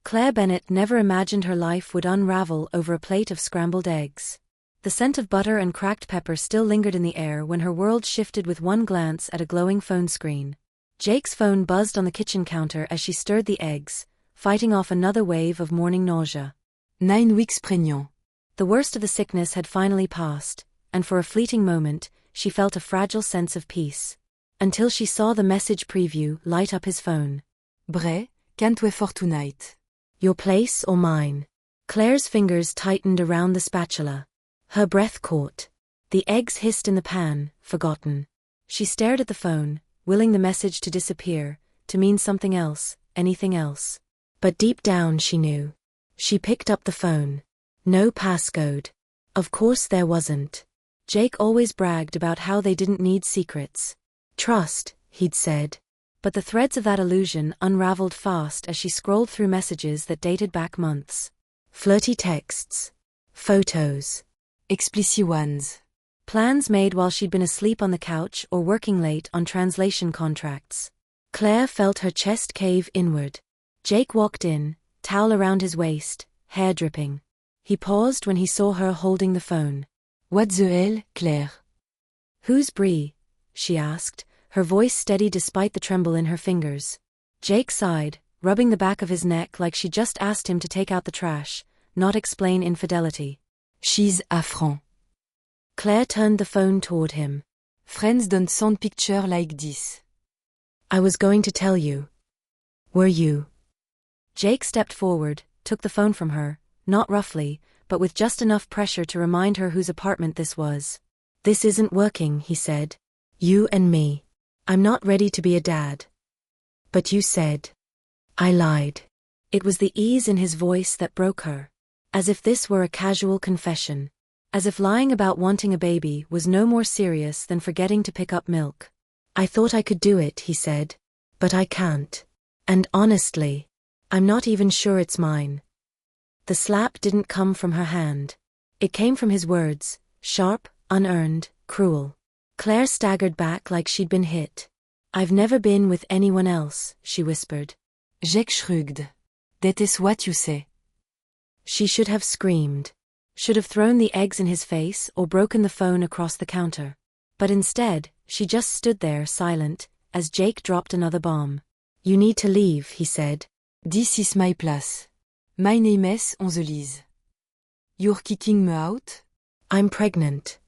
Claire Bennett never imagined her life would unravel over a plate of scrambled eggs. The scent of butter and cracked pepper still lingered in the air when her world shifted with one glance at a glowing phone screen. Jake's phone buzzed on the kitchen counter as she stirred the eggs, fighting off another wave of morning nausea. 9 weeks pregnant. The worst of the sickness had finally passed, and for a fleeting moment, she felt a fragile sense of peace. Until she saw the message preview light up his phone. Bray, can't we for tonight? Your place or mine? Claire's fingers tightened around the spatula. Her breath caught. The eggs hissed in the pan, forgotten. She stared at the phone, willing the message to disappear, to mean something else, anything else. But deep down she knew. She picked up the phone. No passcode. Of course there wasn't. Jake always bragged about how they didn't need secrets. Trust, he'd said. But the threads of that illusion unraveled fast as she scrolled through messages that dated back months. Flirty texts. Photos. Explicit ones. Plans made while she'd been asleep on the couch or working late on translation contracts. Claire felt her chest cave inward. Jake walked in, towel around his waist, hair dripping. He paused when he saw her holding the phone. What the hell, Claire? Who's Brie? She asked, her voice steady despite the tremble in her fingers. Jake sighed, rubbing the back of his neck like she just asked him to take out the trash, not explain infidelity. She's a friend. Claire turned the phone toward him. Friends don't send picture like this. I was going to tell you. Were you? Jake stepped forward, took the phone from her, not roughly, but with just enough pressure to remind her whose apartment this was. This isn't working, he said. You and me. I'm not ready to be a dad. But you said. I lied. It was the ease in his voice that broke her. As if this were a casual confession. As if lying about wanting a baby was no more serious than forgetting to pick up milk. I thought I could do it, he said. But I can't. And honestly, I'm not even sure it's mine. The slap didn't come from her hand. It came from his words, sharp, unearned, cruel. Claire staggered back like she'd been hit. I've never been with anyone else, she whispered. Jake shrugged. That is what you say. She should have screamed. Should have thrown the eggs in his face or broken the phone across the counter. But instead, she just stood there silent, as Jake dropped another bomb. You need to leave, he said. This is my place. My name is on the lease. You're kicking me out? I'm pregnant.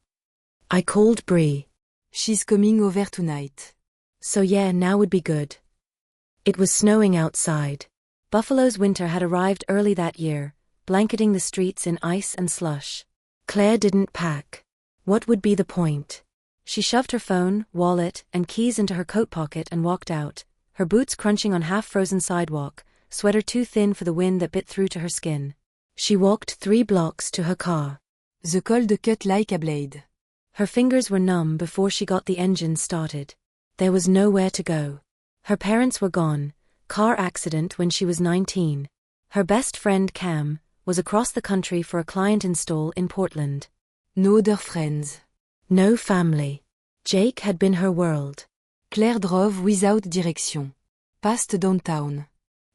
I called Brie. She's coming over tonight. So yeah, now would be good. It was snowing outside. Buffalo's winter had arrived early that year, blanketing the streets in ice and slush. Claire didn't pack. What would be the point? She shoved her phone, wallet, and keys into her coat pocket and walked out, her boots crunching on half-frozen sidewalk, sweater too thin for the wind that bit through to her skin. She walked 3 blocks to her car. The cold cut like a blade. Her fingers were numb before she got the engine started. There was nowhere to go. Her parents were gone, car accident when she was 19. Her best friend Cam was across the country for a client install in Portland. No other friends. No family. Jake had been her world. Claire drove without direction. Past downtown.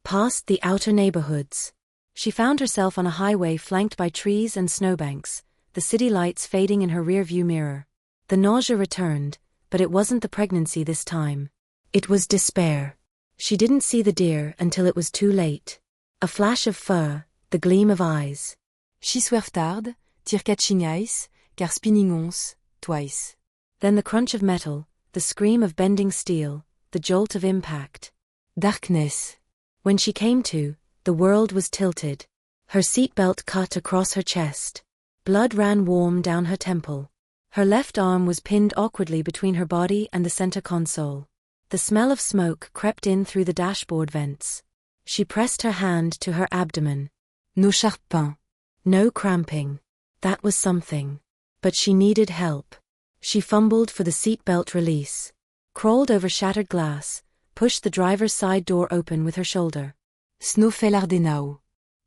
Past the outer neighborhoods. She found herself on a highway flanked by trees and snowbanks, the city lights fading in her rearview mirror. The nausea returned, but it wasn't the pregnancy this time. It was despair. She didn't see the deer until it was too late. A flash of fur, the gleam of eyes. She swerved hard, tear catching ice, car spinning once, twice. Then the crunch of metal, the scream of bending steel, the jolt of impact. Darkness. When she came to, the world was tilted. Her seatbelt cut across her chest. Blood ran warm down her temple. Her left arm was pinned awkwardly between her body and the center console. The smell of smoke crept in through the dashboard vents. She pressed her hand to her abdomen. No sharp pain. No cramping. That was something. But she needed help. She fumbled for the seatbelt release. Crawled over shattered glass, pushed the driver's side door open with her shoulder. Snow fell Ardenau.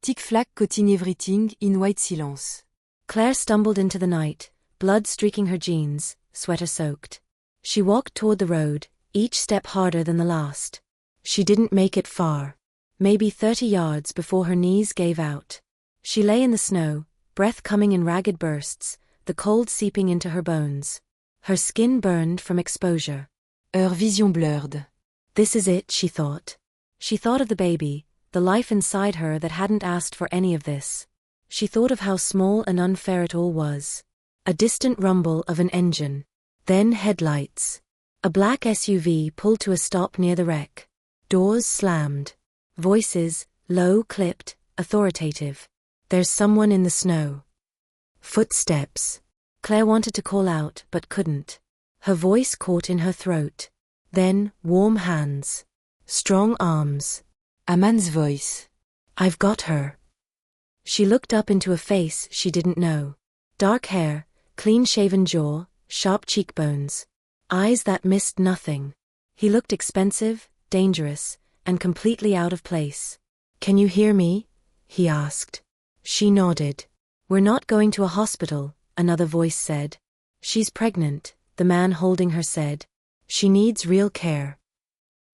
Tic-flac coating everything in white silence. Claire stumbled into the night, blood streaking her jeans, sweater soaked. She walked toward the road, each step harder than the last. She didn't make it far. maybe 30 yards before her knees gave out. She lay in the snow, breath coming in ragged bursts, the cold seeping into her bones. Her skin burned from exposure. Her vision blurred. This is it, she thought. She thought of the baby, the life inside her that hadn't asked for any of this. She thought of how small and unfair it all was. A distant rumble of an engine. Then headlights. A black SUV pulled to a stop near the wreck. Doors slammed. Voices, low, clipped, authoritative. There's someone in the snow. Footsteps. Claire wanted to call out but couldn't. Her voice caught in her throat. Then, warm hands. Strong arms. A man's voice. I've got her. She looked up into a face she didn't know. Dark hair, clean-shaven jaw, sharp cheekbones. Eyes that missed nothing. He looked expensive, dangerous, and completely out of place. Can you hear me? He asked. She nodded. We're not going to a hospital, another voice said. She's pregnant, the man holding her said. She needs real care.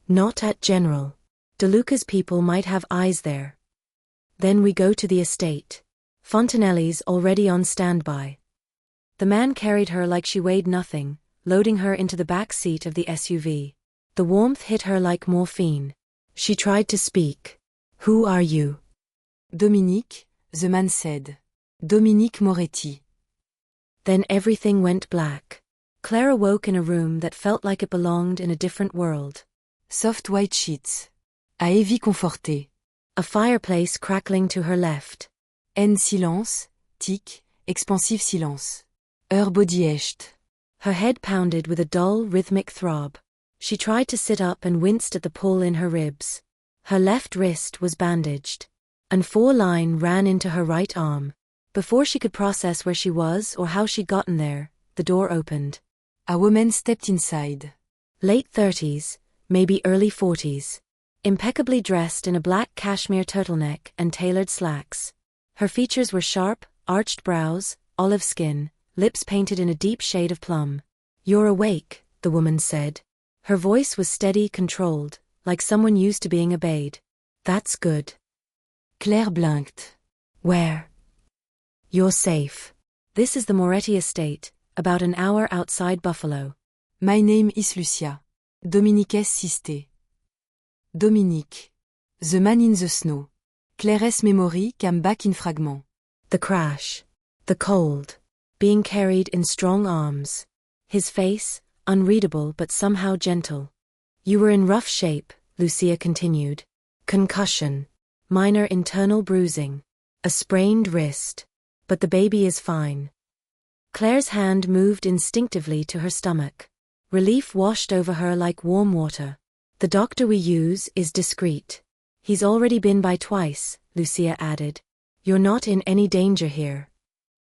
Not at General. DeLuca's people might have eyes there. Then we go to the estate. Fontanelli's already on standby. The man carried her like she weighed nothing, loading her into the back seat of the SUV. The warmth hit her like morphine. She tried to speak. Who are you? Dominique, the man said. Dominique Moretti. Then everything went black. Claire awoke in a room that felt like it belonged in a different world. Soft white sheets. A heavy conforté. A fireplace crackling to her left. En silence, tic, expansive silence. Her body ached. Her head pounded with a dull, rhythmic throb. She tried to sit up and winced at the pull in her ribs. Her left wrist was bandaged. An 4-line ran into her right arm. Before she could process where she was or how she'd gotten there, the door opened. A woman stepped inside. Late 30s, maybe early 40s. Impeccably dressed in a black cashmere turtleneck and tailored slacks. Her features were sharp, arched brows, olive skin, lips painted in a deep shade of plum. You're awake, the woman said. Her voice was steady, controlled, like someone used to being obeyed. That's good. Claire blinked. Where? You're safe. This is the Moretti estate, about an hour outside Buffalo. My name is Lucia. Dominique Siste. Dominique. The man in the snow. Claire's memory came back in fragments. The crash. The cold. Being carried in strong arms. His face, unreadable but somehow gentle. You were in rough shape, Lucia continued. Concussion. Minor internal bruising. A sprained wrist. But the baby is fine. Claire's hand moved instinctively to her stomach. Relief washed over her like warm water. The doctor we use is discreet. He's already been by twice, Lucia added. You're not in any danger here.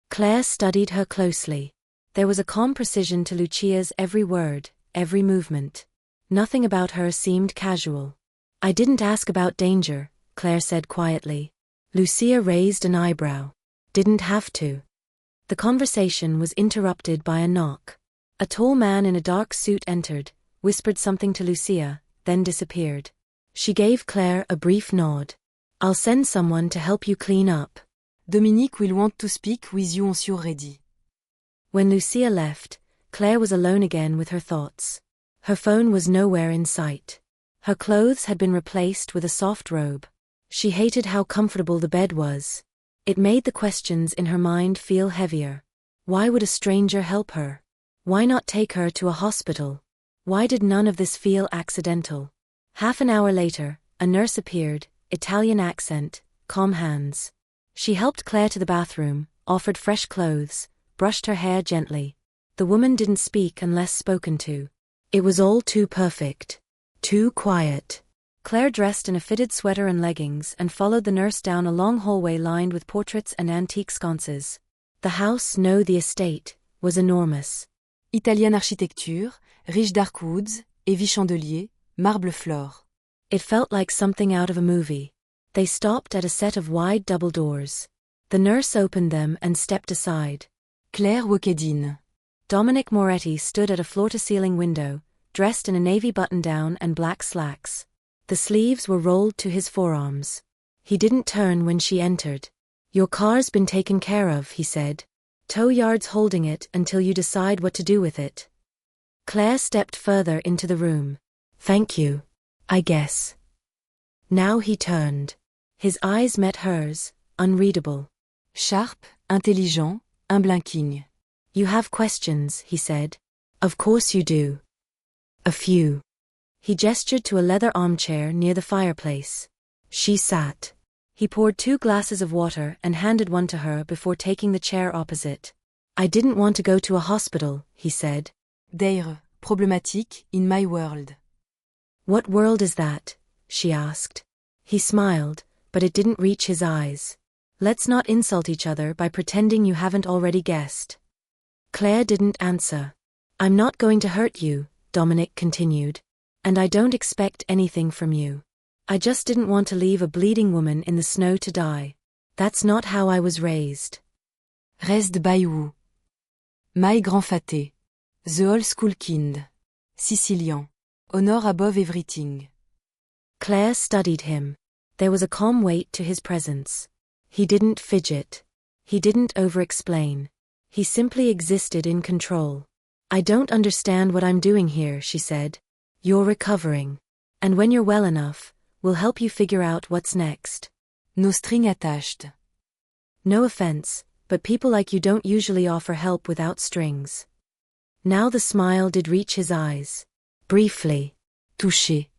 Claire studied her closely. There was a calm precision to Lucia's every word, every movement. Nothing about her seemed casual. I didn't ask about danger, Claire said quietly. Lucia raised an eyebrow. Didn't have to. The conversation was interrupted by a knock. A tall man in a dark suit entered, whispered something to Lucia, then disappeared. She gave Claire a brief nod. I'll send someone to help you clean up. Dominique will want to speak with you once you're ready. When Lucia left, Claire was alone again with her thoughts. Her phone was nowhere in sight. Her clothes had been replaced with a soft robe. She hated how comfortable the bed was. It made the questions in her mind feel heavier. Why would a stranger help her? Why not take her to a hospital? Why did none of this feel accidental? Half an hour later, a nurse appeared, Italian accent, calm hands. She helped Claire to the bathroom, offered fresh clothes, brushed her hair gently. The woman didn't speak unless spoken to. It was all too perfect. Too quiet. Claire dressed in a fitted sweater and leggings and followed the nurse down a long hallway lined with portraits and antique sconces. The house, no, the estate, was enormous. Italian architecture, riche dark woods, heavy chandeliers, marble floor. It felt like something out of a movie. They stopped at a set of wide double doors. The nurse opened them and stepped aside. Claire walked in. Dominique Moretti stood at a floor-to-ceiling window, dressed in a navy button-down and black slacks. The sleeves were rolled to his forearms. He didn't turn when she entered. "Your car's been taken care of," he said. "Tow yard's holding it until you decide what to do with it." Claire stepped further into the room. "Thank you, I guess." Now he turned. His eyes met hers, unreadable. Sharp, intelligent, unblinking. "You have questions," he said. "Of course you do." "A few." He gestured to a leather armchair near the fireplace. She sat. He poured 2 glasses of water and handed one to her before taking the chair opposite. "I didn't want to go to a hospital," he said. They're problematic in my world. "What world is that?" she asked. He smiled, but it didn't reach his eyes. "Let's not insult each other by pretending you haven't already guessed." Claire didn't answer. "I'm not going to hurt you," Dominic continued. "And I don't expect anything from you. I just didn't want to leave a bleeding woman in the snow to die. That's not how I was raised." Raised by who? My grandfaté. The old school kind. Sicilian. Honor above everything. Claire studied him. There was a calm weight to his presence. He didn't fidget. He didn't over-explain. He simply existed in control. "I don't understand what I'm doing here," she said. "You're recovering. And when you're well enough, we'll help you figure out what's next." No string attached. "No offense, but people like you don't usually offer help without strings." Now the smile did reach his eyes. Briefly. Touché.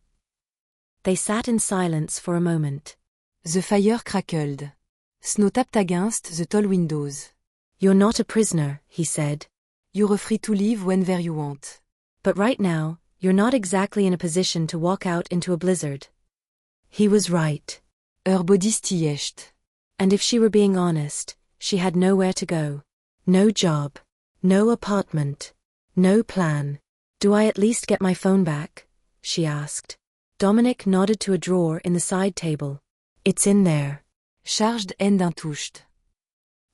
They sat in silence for a moment. The fire crackled. Snow tapped against the tall windows. "You're not a prisoner," he said. You're free to leave whenever you want. "But right now, you're not exactly in a position to walk out into a blizzard." He was right. Her body stieshed. And if she were being honest, she had nowhere to go. No job. No apartment. No plan. "Do I at least get my phone back?" she asked. Dominic nodded to a drawer in the side table. "It's in there." Charged and untouched.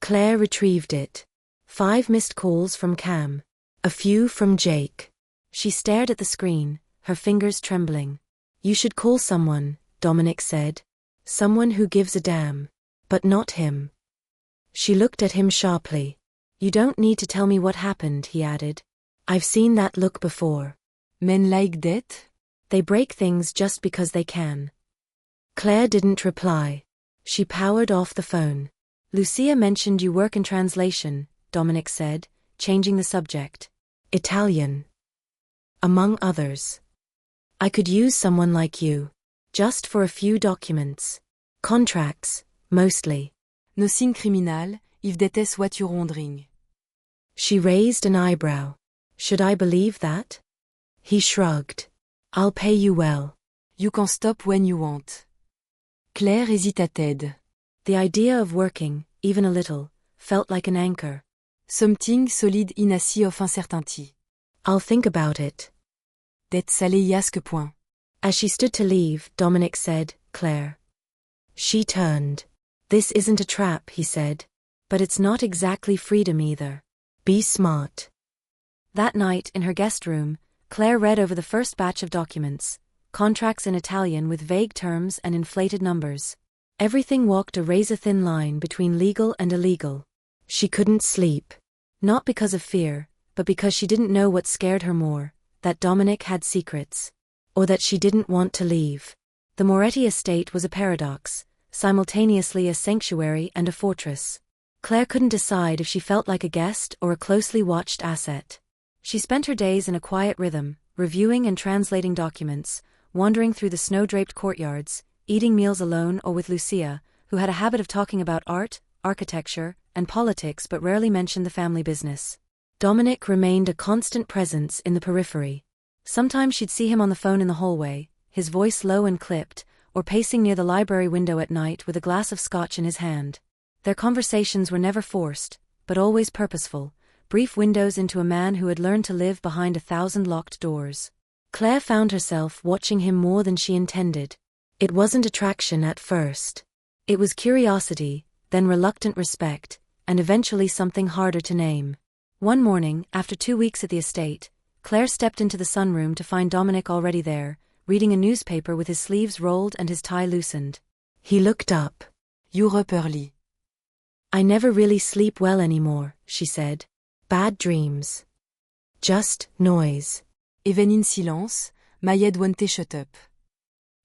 Claire retrieved it. 5 missed calls from Cam. A few from Jake. She stared at the screen, her fingers trembling. "You should call someone," Dominic said. "Someone who gives a damn. But not him." She looked at him sharply. "You don't need to tell me what happened," he added. "I've seen that look before." Men like that? They break things just because they can. Claire didn't reply. She powered off the phone. "Lucia mentioned you work in translation," Dominic said, changing the subject. "Italian. Among others. I could use someone like you. Just for a few documents. Contracts, mostly." Nothing criminal, if that is what you're wondering. She raised an eyebrow. "Should I believe that?" He shrugged. "I'll pay you well." You can stop when you want. Claire hesitated. The idea of working, even a little, felt like an anchor. Something solid in a sea of uncertainty. "I'll think about it." D'être salé point. As she stood to leave, Dominic said, "Claire." She turned. "This isn't a trap," he said. "But it's not exactly freedom either. Be smart." That night, in her guest room, Claire read over the first batch of documents, contracts in Italian with vague terms and inflated numbers. Everything walked a razor-thin line between legal and illegal. She couldn't sleep. Not because of fear, but because she didn't know what scared her more, that Dominic had secrets. Or that she didn't want to leave. The Moretti estate was a paradox, simultaneously a sanctuary and a fortress. Claire couldn't decide if she felt like a guest or a closely watched asset. She spent her days in a quiet rhythm, reviewing and translating documents, wandering through the snow-draped courtyards, eating meals alone or with Lucia, who had a habit of talking about art, architecture, and politics but rarely mentioned the family business. Dominic remained a constant presence in the periphery. Sometimes she'd see him on the phone in the hallway, his voice low and clipped, or pacing near the library window at night with a glass of scotch in his hand. Their conversations were never forced, but always purposeful, brief windows into a man who had learned to live behind 1,000 locked doors. Claire found herself watching him more than she intended. It wasn't attraction at first. It was curiosity, then reluctant respect, and eventually something harder to name. One morning, after 2 weeks at the estate, Claire stepped into the sunroom to find Dominic already there, reading a newspaper with his sleeves rolled and his tie loosened. He looked up. You're up early. I never really sleep well anymore, she said. Bad dreams. Just noise. Even in silence, my head won't shut up.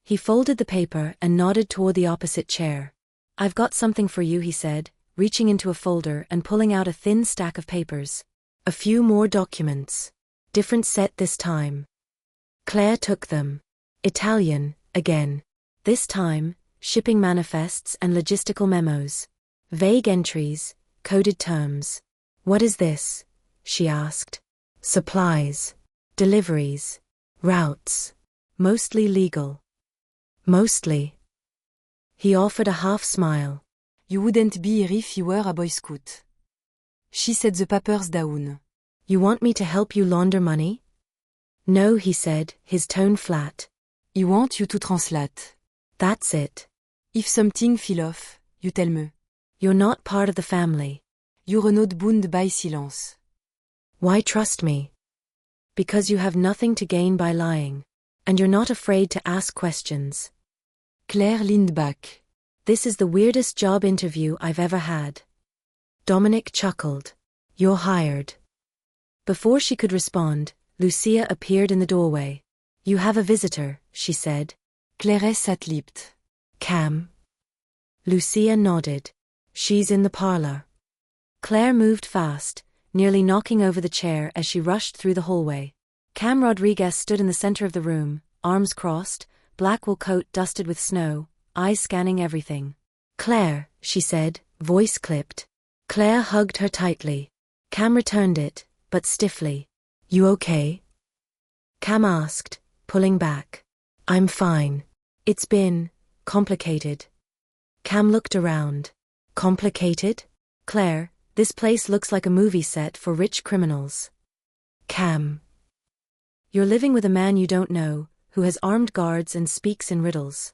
He folded the paper and nodded toward the opposite chair. I've got something for you, he said, reaching into a folder and pulling out a thin stack of papers. A few more documents. Different set this time. Claire took them. Italian, again. This time, shipping manifests and logistical memos. Vague entries, coded terms. What is this? She asked. Supplies. Deliveries. Routes. Mostly legal. Mostly. He offered a half smile. You wouldn't be here if you were a Boy Scout. She set the papers down. You want me to help you launder money? No, he said, his tone flat. I want you to translate. That's it. If something fell off, you tell me. You're not part of the family. You're not bound by silence. Why trust me? Because you have nothing to gain by lying. And you're not afraid to ask questions. Claire leaned back. This is the weirdest job interview I've ever had. Dominic chuckled. You're hired. Before she could respond, Lucia appeared in the doorway. You have a visitor, she said. Claire sat-lipped. Cam? Lucia nodded. She's in the parlor. Claire moved fast, nearly knocking over the chair as she rushed through the hallway. Cam Rodriguez stood in the center of the room, arms crossed, black wool coat dusted with snow, eyes scanning everything. Claire, she said, voice clipped. Claire hugged her tightly. Cam returned it, but stiffly. You okay? Cam asked, pulling back. I'm fine. It's been complicated. Cam looked around. Complicated? Claire, this place looks like a movie set for rich criminals. Cam. You're living with a man you don't know, who has armed guards and speaks in riddles.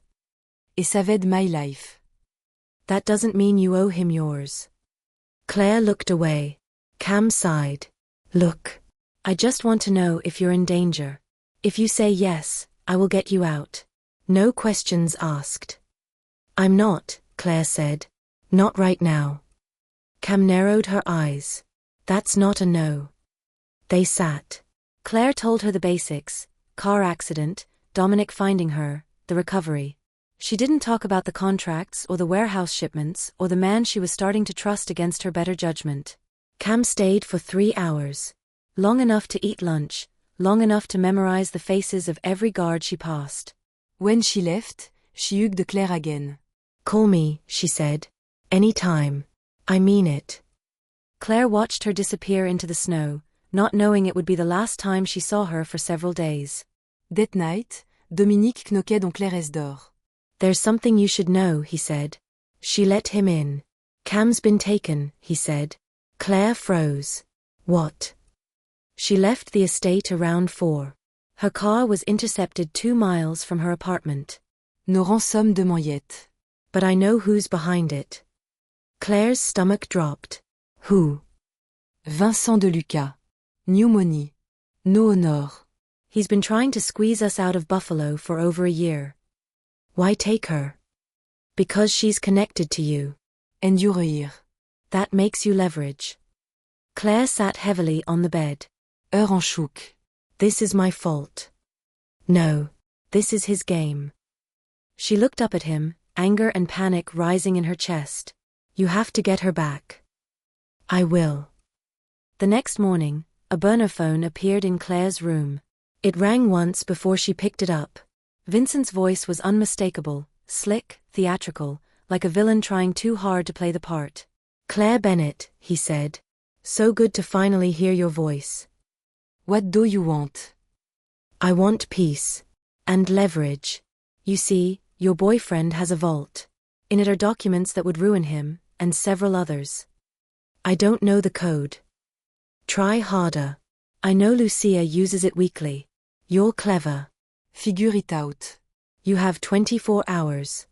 Et saved my life. That doesn't mean you owe him yours. Claire looked away. Cam sighed. Look. I just want to know if you're in danger. If you say yes, I will get you out. No questions asked. I'm not, Claire said. Not right now. Cam narrowed her eyes. That's not a no. They sat. Claire told her the basics: car accident, Dominic finding her, the recovery. She didn't talk about the contracts or the warehouse shipments or the man she was starting to trust against her better judgment. Cam stayed for 3 hours. Long enough to eat lunch, long enough to memorize the faces of every guard she passed. When she left, she hugged Claire again. Call me, she said. Any time. I mean it. Claire watched her disappear into the snow, not knowing it would be the last time she saw her for several days. That night, Dominique knocked on Claire's door. There's something you should know, he said. She let him in. Cam's been taken, he said. Claire froze. What? She left the estate around 4. Her car was intercepted 2 miles from her apartment. No rançon demain yet. But I know who's behind it. Claire's stomach dropped. Who? Vincent de Lucas. New money. No honor. He's been trying to squeeze us out of Buffalo for over a year. Why take her? Because she's connected to you. And you're here. That makes you leverage. Claire sat heavily on the bed. En shook. This is my fault. No, this is his game. She looked up at him, anger and panic rising in her chest. You have to get her back. I will. The next morning, a burner phone appeared in Claire's room. It rang once before she picked it up. Vincent's voice was unmistakable, slick, theatrical, like a villain trying too hard to play the part. Claire Bennett, he said. So good to finally hear your voice. What do you want? I want peace. And leverage. You see, your boyfriend has a vault. In it are documents that would ruin him, and several others. I don't know the code. Try harder. I know Lucia uses it weekly. You're clever. Figure it out. You have 24 hours.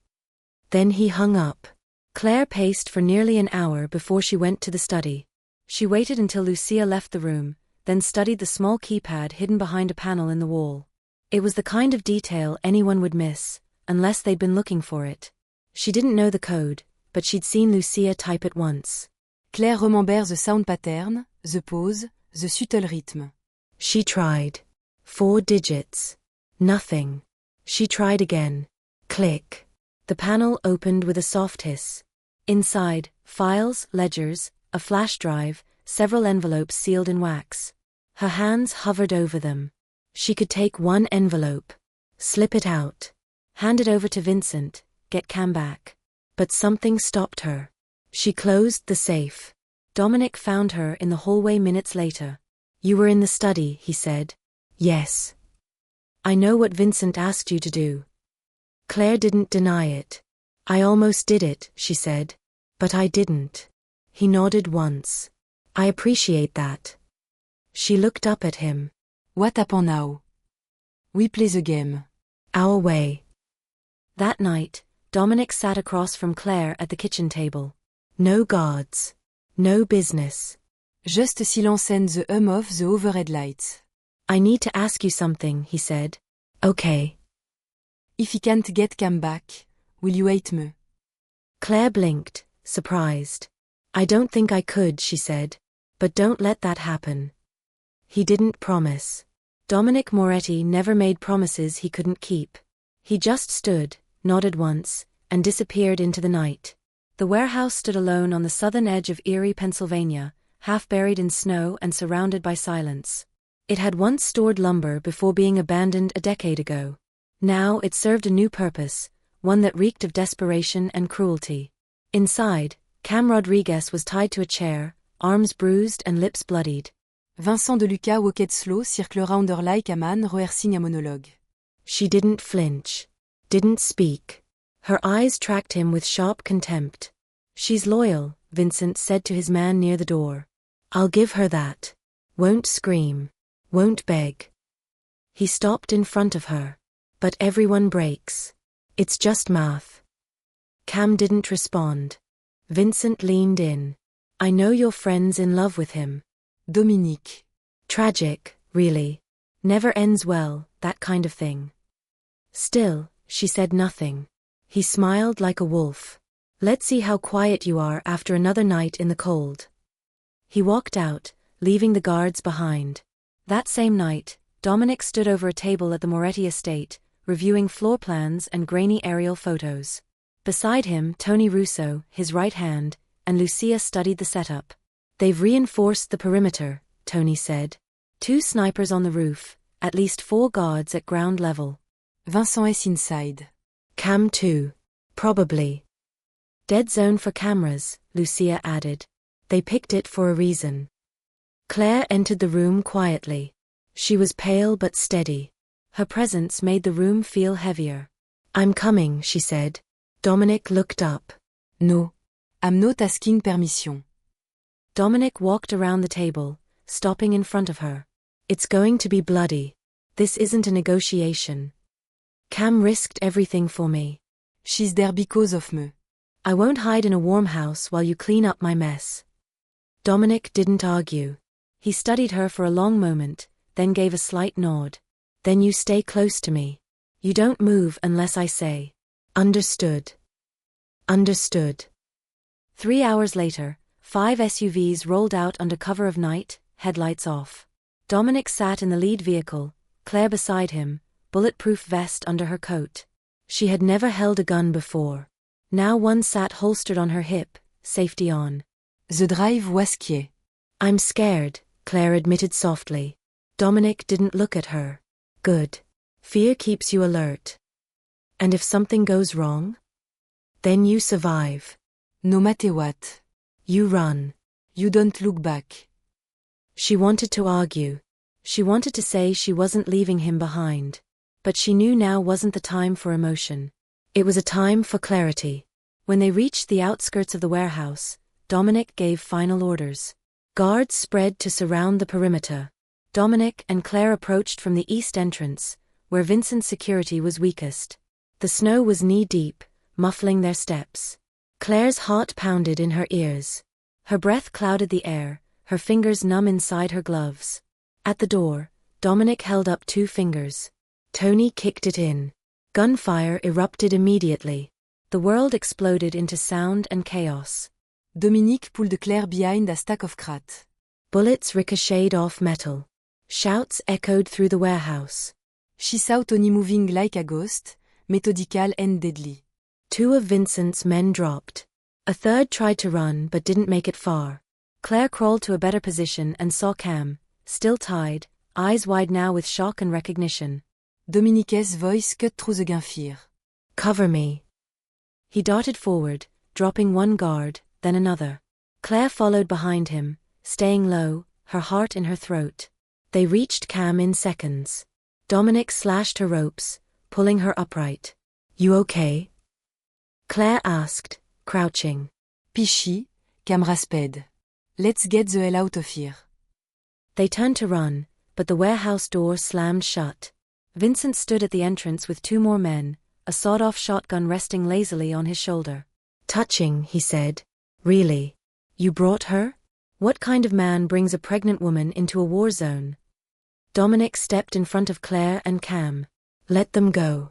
Then he hung up. Claire paced for nearly an hour before she went to the study. She waited until Lucia left the room, then studied the small keypad hidden behind a panel in the wall. It was the kind of detail anyone would miss, unless they'd been looking for it. She didn't know the code, but she'd seen Lucia type it once. Claire remembers the sound pattern, the pause, the subtle rhythm. She tried. 4 digits. Nothing. She tried again. Click. The panel opened with a soft hiss. Inside, files, ledgers, a flash drive, several envelopes sealed in wax. Her hands hovered over them. She could take one envelope, slip it out, hand it over to Vincent, get Cam back. But something stopped her. She closed the safe. Dominic found her in the hallway minutes later. "You were in the study," he said. "Yes. I know what Vincent asked you to do." Claire didn't deny it. "I almost did it," she said. "But I didn't." He nodded once. "I appreciate that." She looked up at him. What happen now? We play the game. Our way. That night, Dominic sat across from Claire at the kitchen table. No guards. No business. Just silence and the hum of the overhead lights. "I need to ask you something," he said. "Okay." If he can't get Cam back, will you hate me? Claire blinked, surprised. "I don't think I could," she said. "But don't let that happen." He didn't promise. Dominic Moretti never made promises he couldn't keep. He just stood, nodded once, and disappeared into the night. The warehouse stood alone on the southern edge of Erie, Pennsylvania, half buried in snow and surrounded by silence. It had once stored lumber before being abandoned a decade ago. Now it served a new purpose, one that reeked of desperation and cruelty. Inside, Cam Rodriguez was tied to a chair, arms bruised and lips bloodied. Vincent de Lucas walked slow, circlera under like a man rehearsing a monologue. She didn't flinch. Didn't speak. Her eyes tracked him with sharp contempt. "She's loyal," Vincent said to his man near the door. "I'll give her that. Won't scream. Won't beg." He stopped in front of her. "But everyone breaks. It's just math." Cam didn't respond. Vincent leaned in. "I know your friend's in love with him." Dominique. "Tragic, really. Never ends well, that kind of thing." Still, she said nothing. He smiled like a wolf. "Let's see how quiet you are after another night in the cold." He walked out, leaving the guards behind. That same night, Dominic stood over a table at the Moretti estate, reviewing floor plans and grainy aerial photos. Beside him, Tony Russo, his right hand, and Lucia studied the setup. "They've reinforced the perimeter," Tony said. 2 snipers on the roof, at least 4 guards at ground level. Vincent is inside. Cam too. Probably. "Dead zone for cameras," Lucia added. "They picked it for a reason." Claire entered the room quietly. She was pale but steady. Her presence made the room feel heavier. "I'm coming," she said. Dominic looked up. "No. I'm not asking permission." Dominic walked around the table, stopping in front of her. "It's going to be bloody. This isn't a negotiation. Cam risked everything for me. She's there because of me. I won't hide in a warm house while you clean up my mess." Dominic didn't argue. He studied her for a long moment, then gave a slight nod. "Then you stay close to me. You don't move unless I say." "Understood." "Understood." 3 hours later, 5 SUVs rolled out under cover of night, headlights off. Dominic sat in the lead vehicle, Claire beside him, bulletproof vest under her coat. She had never held a gun before. Now one sat holstered on her hip, safety on. The drive was quiet. "I'm scared," Claire admitted softly. Dominic didn't look at her. "Good. Fear keeps you alert. And if something goes wrong? Then you survive. No matter what. You run. You don't look back." She wanted to argue. She wanted to say she wasn't leaving him behind. But she knew now wasn't the time for emotion. It was a time for clarity. When they reached the outskirts of the warehouse, Dominic gave final orders. Guards spread to surround the perimeter. Dominic and Claire approached from the east entrance, where Vincent's security was weakest. The snow was knee-deep, muffling their steps. Claire's heart pounded in her ears. Her breath clouded the air, her fingers numb inside her gloves. At the door, Dominic held up 2 fingers. Tony kicked it in. Gunfire erupted immediately. The world exploded into sound and chaos. Dominique pulled Claire behind a stack of crates. Bullets ricocheted off metal. Shouts echoed through the warehouse. She saw Tony moving like a ghost, methodical and deadly. 2 of Vincent's men dropped. A third tried to run but didn't make it far. Claire crawled to a better position and saw Cam, still tied, eyes wide now with shock and recognition. Dominique's voice cut through the gunfire. Cover me. He darted forward, dropping one guard, then another. Claire followed behind him, staying low, her heart in her throat. They reached Cam in seconds. Dominic slashed her ropes, pulling her upright. You okay? Claire asked, crouching. Pichy, Cam rasped. Let's get the hell out of here. They turned to run, but the warehouse door slammed shut. Vincent stood at the entrance with 2 more men, a sawed-off shotgun resting lazily on his shoulder. Touching, he said. Really? You brought her? What kind of man brings a pregnant woman into a war zone? Dominic stepped in front of Claire and Cam. Let them go.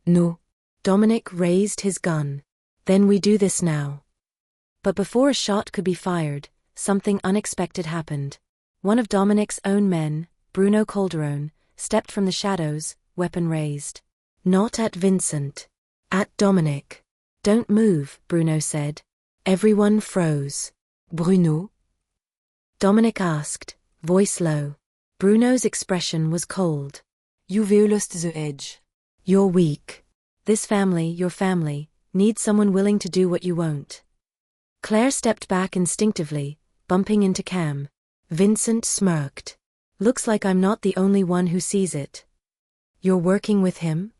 No. Dominic raised his gun. Then we do this now. But before a shot could be fired, something unexpected happened. One of Dominic's own men, Bruno Calderone, stepped from the shadows, weapon raised. Not at Vincent. At Dominic. Don't move, Bruno said. Everyone froze. Bruno? Dominic asked, voice low. Bruno's expression was cold. You've lost the edge. You're weak. This family, your family, needs someone willing to do what you won't. Claire stepped back instinctively, bumping into Cam. Vincent smirked. Looks like I'm not the only one who sees it. You're working with him?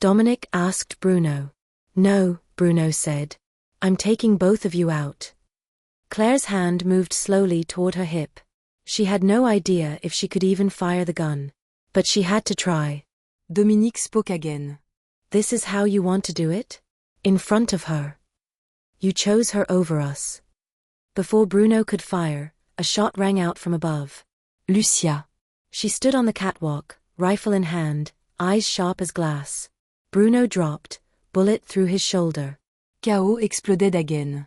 Dominic asked Bruno. No, Bruno said. I'm taking both of you out. Claire's hand moved slowly toward her hip. She had no idea if she could even fire the gun. But she had to try. Dominique spoke again. This is how you want to do it? In front of her. You chose her over us. Before Bruno could fire, a shot rang out from above. Lucia. She stood on the catwalk, rifle in hand, eyes sharp as glass. Bruno dropped, bullet through his shoulder. Chaos exploded again.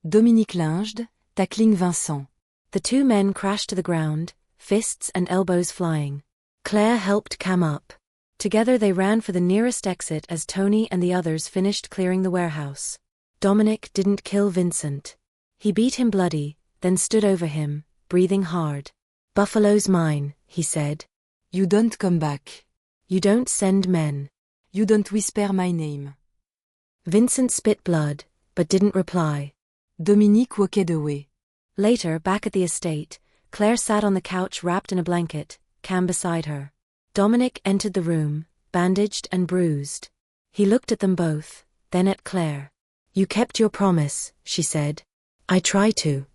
Dominique lunged, tackling Vincent. The 2 men crashed to the ground, fists and elbows flying. Claire helped Cam up. Together they ran for the nearest exit as Tony and the others finished clearing the warehouse. Dominic didn't kill Vincent. He beat him bloody, then stood over him, breathing hard. Buffalo's mine, he said. You don't come back. You don't send men. You don't whisper my name. Vincent spit blood, but didn't reply. Dominique walked away. Later, back at the estate, Claire sat on the couch wrapped in a blanket, Cam beside her. Dominic entered the room, bandaged and bruised. He looked at them both, then at Claire. You kept your promise, she said. I try to.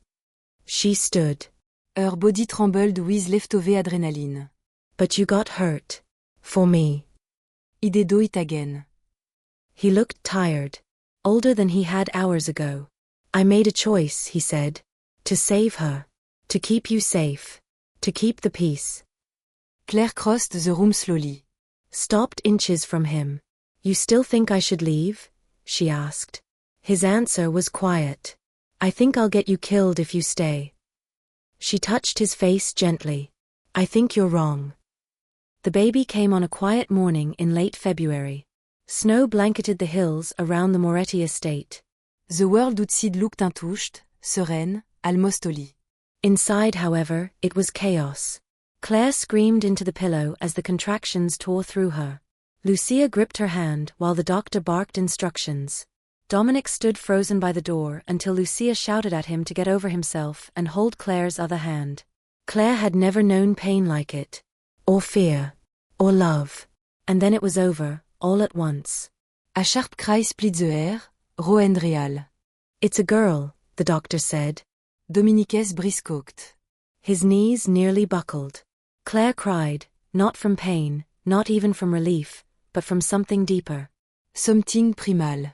She stood. Her body trembled with leftover adrenaline. But you got hurt. For me. He did do it again. He looked tired. Older than he had hours ago. I made a choice, he said. To save her. To keep you safe. To keep the peace. Claire crossed the room slowly. Stopped inches from him. You still think I should leave? She asked. His answer was quiet. I think I'll get you killed if you stay. She touched his face gently. I think you're wrong. The baby came on a quiet morning in late February. Snow blanketed the hills around the Moretti estate. The world outside looked untouched, serene, almost holy. Inside, however, it was chaos. Claire screamed into the pillow as the contractions tore through her. Lucia gripped her hand while the doctor barked instructions. Dominic stood frozen by the door until Lucia shouted at him to get over himself and hold Claire's other hand. Claire had never known pain like it. Or fear. Or love. And then it was over, all at once. A sharp cry split the air, raw and real. It's a girl, the doctor said. Dominique's briscoqued. His knees nearly buckled. Claire cried, not from pain, not even from relief, but from something deeper. Something primal.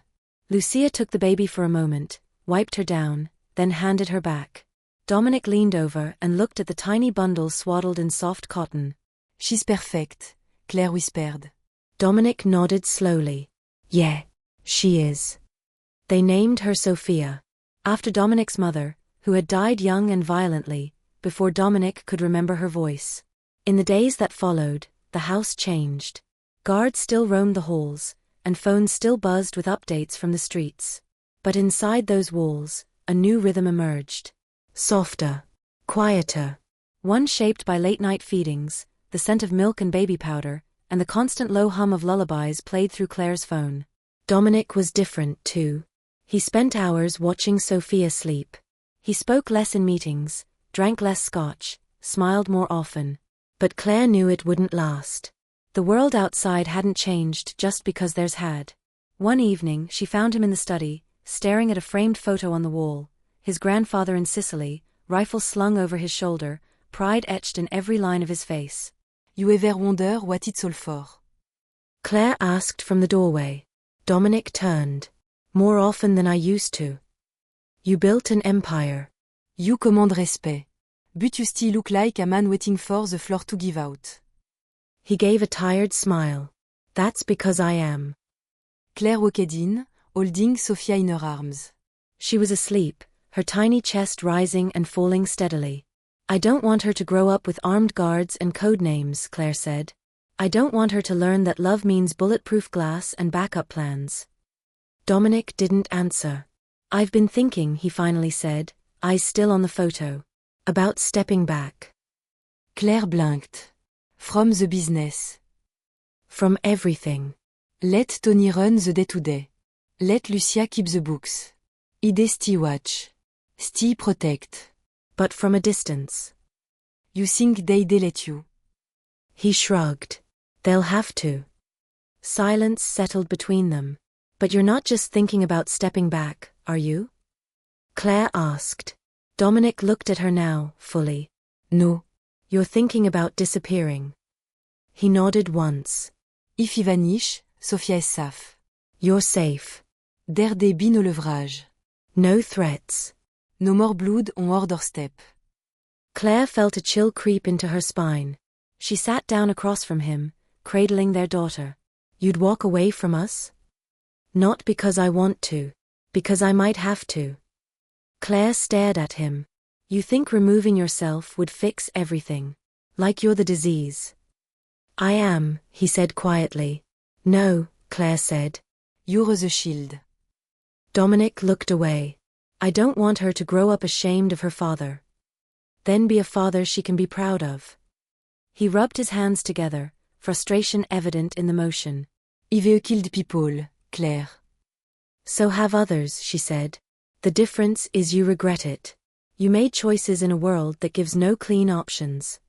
Lucia took the baby for a moment, wiped her down, then handed her back. Dominic leaned over and looked at the tiny bundle swaddled in soft cotton. She's perfect, Claire whispered. Dominic nodded slowly. Yeah, she is. They named her Sophia, after Dominic's mother, who had died young and violently, before Dominic could remember her voice. In the days that followed, the house changed. Guards still roamed the halls, and phones still buzzed with updates from the streets. But inside those walls, a new rhythm emerged. Softer, quieter. One shaped by late-night feedings, the scent of milk and baby powder, and the constant low hum of lullabies played through Claire's phone. Dominic was different, too. He spent hours watching Sophia sleep. He spoke less in meetings, drank less scotch, smiled more often. But Claire knew it wouldn't last. The world outside hadn't changed just because theirs had. One evening, she found him in the study, staring at a framed photo on the wall, his grandfather in Sicily, rifle slung over his shoulder, pride etched in every line of his face. You ever wonder what it's all for? Claire asked from the doorway. Dominic turned. More often than I used to. You built an empire. You command respect. But you still look like a man waiting for the floor to give out. He gave a tired smile. That's because I am. Claire walked in, holding Sophia in her arms. She was asleep, her tiny chest rising and falling steadily. I don't want her to grow up with armed guards and code names, Claire said. I don't want her to learn that love means bulletproof glass and backup plans. Dominic didn't answer. I've been thinking, he finally said, eyes still on the photo. About stepping back. Claire blinked. From the business. From everything. Let Tony run the day-to-day. Let Lucia keep the books. Ide Steve watch. Steve protect. But from a distance. You think they'd let you? He shrugged. They'll have to. Silence settled between them. But you're not just thinking about stepping back, are you? Claire asked. Dominic looked at her now, fully. No. You're thinking about disappearing. He nodded once. If he vanish, Sophia is safe. You're safe. Der be no levrage. No threats. No more blood on our doorstep. Claire felt a chill creep into her spine. She sat down across from him, cradling their daughter. You'd walk away from us? Not because I want to. Because I might have to. Claire stared at him. You think removing yourself would fix everything. Like you're the disease. I am, he said quietly. No, Claire said. You're the shield. Dominic looked away. I don't want her to grow up ashamed of her father. Then be a father she can be proud of. He rubbed his hands together, frustration evident in the motion. I've killed people, Claire. So have others, she said. The difference is you regret it. You made choices in a world that gives no clean options.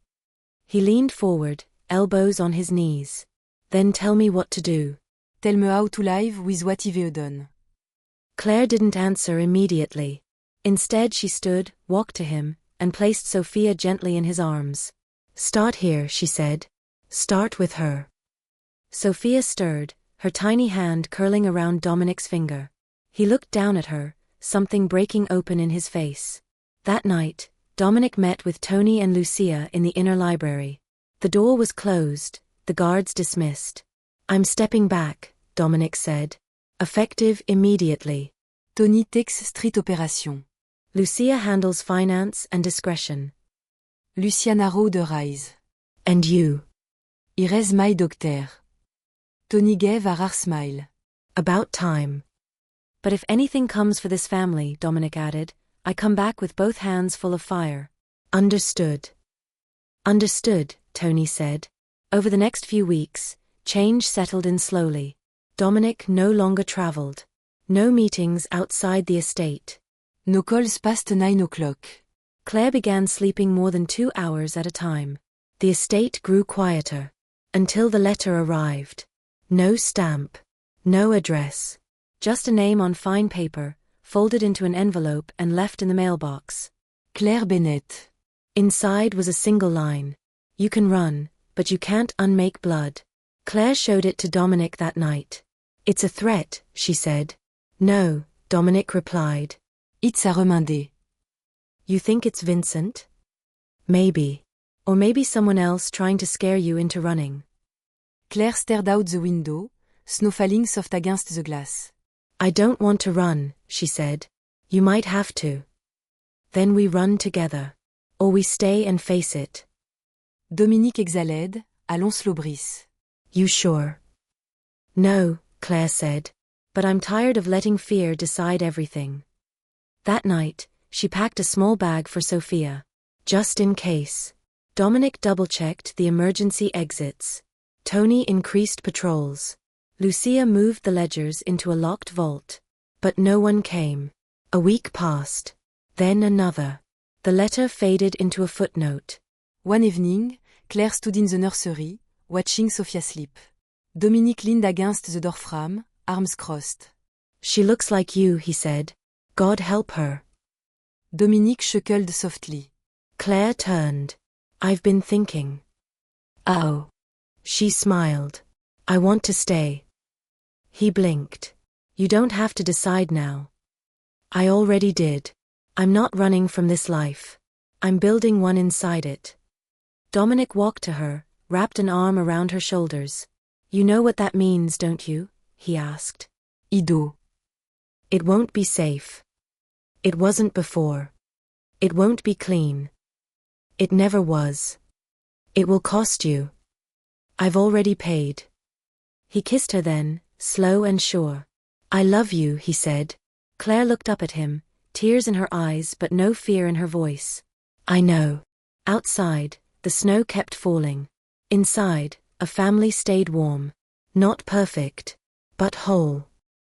He leaned forward, elbows on his knees. Then tell me what to do. Tell me how to live with what I've done. Claire didn't answer immediately. Instead she stood, walked to him, and placed Sophia gently in his arms. Start here, she said. Start with her. Sophia stirred, her tiny hand curling around Dominic's finger. He looked down at her, something breaking open in his face. That night, Dominic met with Tony and Lucia in the inner library. The door was closed, the guards dismissed. I'm stepping back, Dominic said. Effective immediately. Tony takes street operation. Lucia handles finance and discretion. Lucia narrowed her eyes. And you? Ire's my doctor. Tony gave a rare smile. About time. But if anything comes for this family, Dominic added, I come back with both hands full of fire. Understood. Understood, Tony said. Over the next few weeks, change settled in slowly. Dominic no longer traveled. No meetings outside the estate. No calls past 9 o'clock. Claire began sleeping more than 2 hours at a time. The estate grew quieter. Until the letter arrived. No stamp. No address. Just a name on fine paper, folded into an envelope and left in the mailbox. Claire Bennett. Inside was a single line. You can run, but you can't unmake blood. Claire showed it to Dominic that night. It's a threat, she said. No, Dominic replied. It's a reminder. You think it's Vincent? Maybe. Or maybe someone else trying to scare you into running. Claire stared out the window, snow falling soft against the glass. I don't want to run, she said. You might have to. Then we run together. Or we stay and face it. Dominique exhaled, allons slow Brice. You sure? No, Claire said. But I'm tired of letting fear decide everything. That night, she packed a small bag for Sophia. Just in case. Dominic double-checked the emergency exits. Tony increased patrols. Lucia moved the ledgers into a locked vault. But no one came. A week passed. Then another. The letter faded into a footnote. One evening, Claire stood in the nursery, watching Sophia sleep. Dominique leaned against the door frame, arms crossed. She looks like you, he said. God help her. Dominique chuckled softly. Claire turned. I've been thinking. Oh. She smiled. I want to stay. He blinked. You don't have to decide now. I already did. I'm not running from this life. I'm building one inside it. Dominic walked to her, wrapped an arm around her shoulders. You know what that means, don't you? He asked. Ido. It won't be safe. It wasn't before. It won't be clean. It never was. It will cost you. I've already paid. He kissed her then, slow and sure. I love you, he said. Claire looked up at him, tears in her eyes but no fear in her voice. I know. Outside, the snow kept falling. Inside, a family stayed warm. Not perfect, but whole.